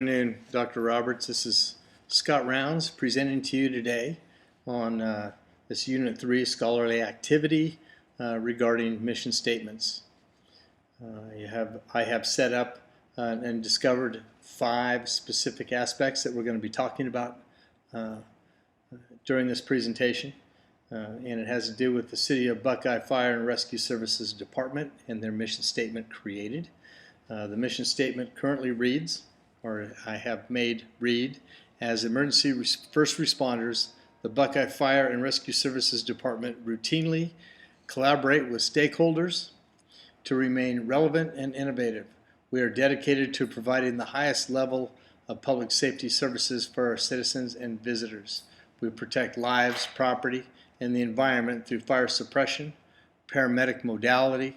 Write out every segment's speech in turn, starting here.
Good afternoon, Dr. Roberts. This is Scott Rounds presenting to you today on this Unit 3 scholarly activity regarding mission statements. I have set up and discovered 5 specific aspects that we're going to be talking about during this presentation. And it has to do with the City of Buckeye Fire and Rescue Services Department and their mission statement created. The mission statement currently reads, or I have made read, as emergency first responders, the Buckeye Fire and Rescue Services Department routinely collaborate with stakeholders to remain relevant and innovative. We are dedicated to providing the highest level of public safety services for our citizens and visitors. We protect lives, property, and the environment through fire suppression, paramedic modality,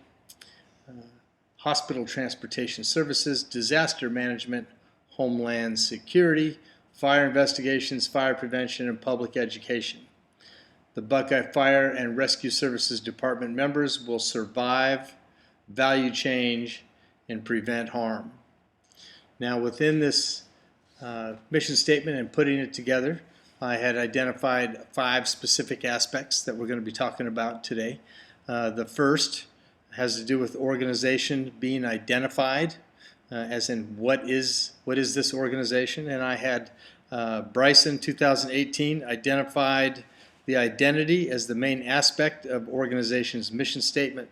hospital transportation services, disaster management, homeland security, fire investigations, fire prevention, and public education. The Buckeye Fire and Rescue Services Department members will survive, value change, and prevent harm. Now, within this mission statement and putting it together, I had identified 5 specific aspects that we're going to be talking about today. The first has to do with organization being identified, as in what is this organization. And I had Bryson 2018 identified the identity as the main aspect of organization's mission statement.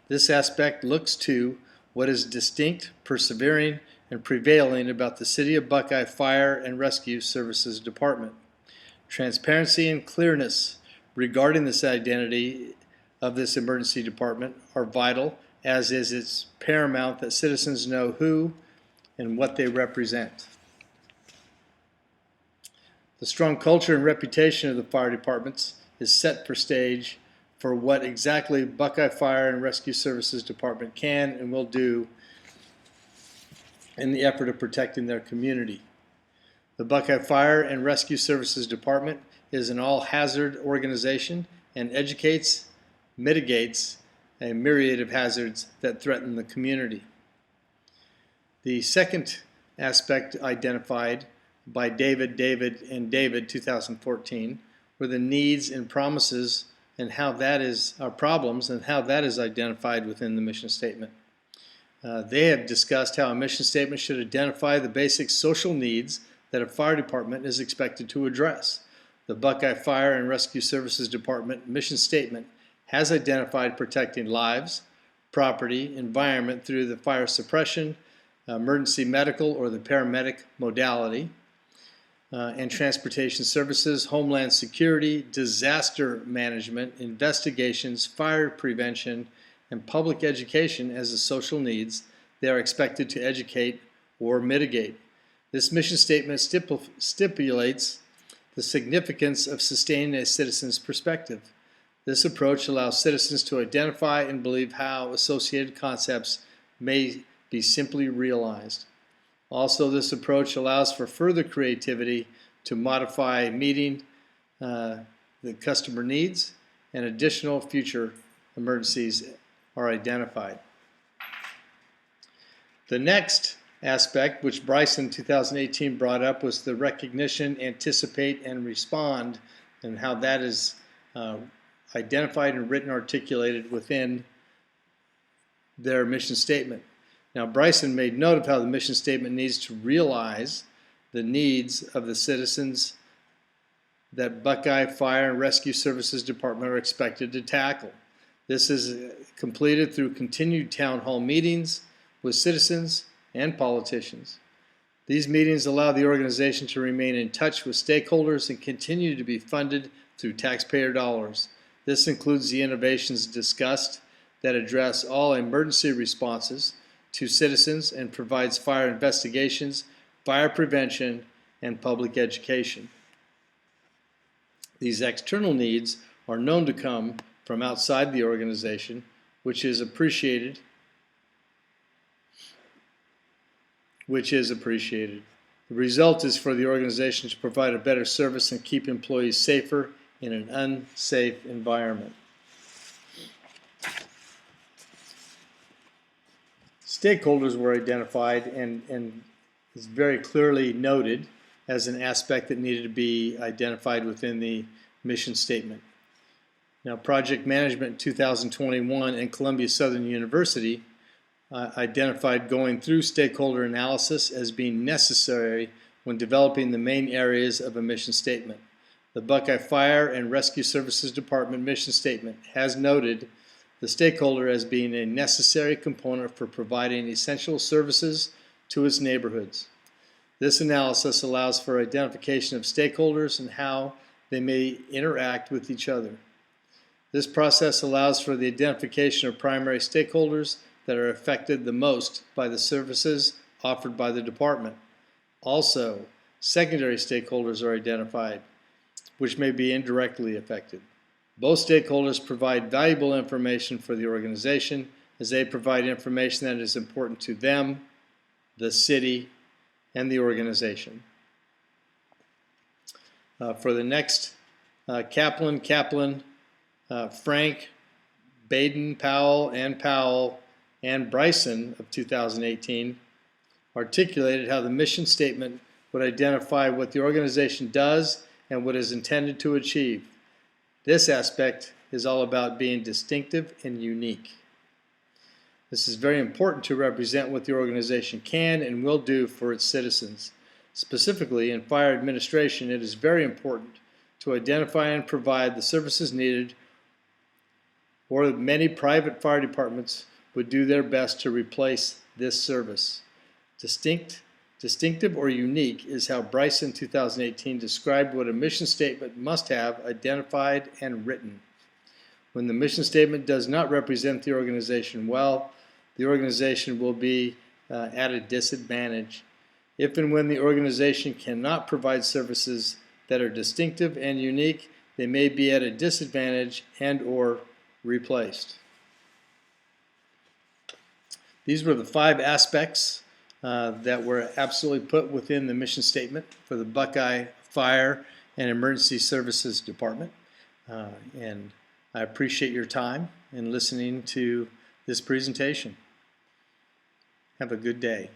This aspect looks to what is distinct, persevering, and prevailing about the City of Buckeye Fire and Rescue Services Department. Transparency and clearness regarding this identity of this emergency department are vital, as is it's paramount that citizens know who and what they represent. The strong culture and reputation of the fire departments is set for stage for what exactly Buckeye Fire and Rescue Services Department can and will do in the effort of protecting their community. The Buckeye Fire and Rescue Services Department is an all-hazard organization and educates, mitigates a myriad of hazards that threaten the community. The second aspect identified by David 2014 were the needs and promises and how that is our problems and how that is identified within the mission statement. They have discussed how a mission statement should identify the basic social needs that a fire department is expected to address. The Buckeye Fire and Rescue Services Department mission statement has identified protecting lives, property, environment through the fire suppression, emergency medical or the paramedic modality, and transportation services, homeland security, disaster management, investigations, fire prevention, and public education as the social needs they are expected to educate or mitigate. This mission statement stipulates the significance of sustaining a citizen's perspective. This approach allows citizens to identify and believe how associated concepts may be simply realized. Also, this approach allows for further creativity to modify meeting the customer needs, and additional future emergencies are identified. The next aspect, which Bryson 2018 brought up, was the recognition, anticipate, and respond, and how that is identified and written, articulated within their mission statement. Now, Bryson made note of how the mission statement needs to realize the needs of the citizens that Buckeye Fire and Rescue Services Department are expected to tackle. This is completed through continued town hall meetings with citizens and politicians. These meetings allow the organization to remain in touch with stakeholders and continue to be funded through taxpayer dollars. This includes the innovations discussed that address all emergency responses to citizens and provides fire investigations, fire prevention, and public education. These external needs are known to come from outside the organization, which is appreciated. The result is for the organization to provide a better service and keep employees safer in an unsafe environment. Stakeholders were identified, and is very clearly noted as an aspect that needed to be identified within the mission statement. Now, project management in 2021 and Columbia Southern University identified going through stakeholder analysis as being necessary when developing the main areas of a mission statement. The Buckeye Fire and Rescue Services Department mission statement has noted the stakeholder as being a necessary component for providing essential services to its neighborhoods. This analysis allows for identification of stakeholders and how they may interact with each other. This process allows for the identification of primary stakeholders that are affected the most by the services offered by the department. Also, secondary stakeholders are identified, which may be indirectly affected. Both stakeholders provide valuable information for the organization as they provide information that is important to them, the city, and the organization. For the next, Kaplan, Frank, Baden, Powell, and Bryson of 2018 articulated how the mission statement would identify what the organization does and what is intended to achieve. This aspect is all about being distinctive and unique. This is very important to represent what the organization can and will do for its citizens. Specifically, in fire administration, it is very important to identify and provide the services needed, or many private fire departments would do their best to replace this service. Distinctive or unique is how Bryson 2018 described what a mission statement must have identified and written. When the mission statement does not represent the organization well, the organization will be at a disadvantage. If and when the organization cannot provide services that are distinctive and unique, they may be at a disadvantage and or replaced. These were the 5 aspects that were absolutely put within the mission statement for the Buckeye Fire and Emergency Services Department. And I appreciate your time in listening to this presentation. Have a good day.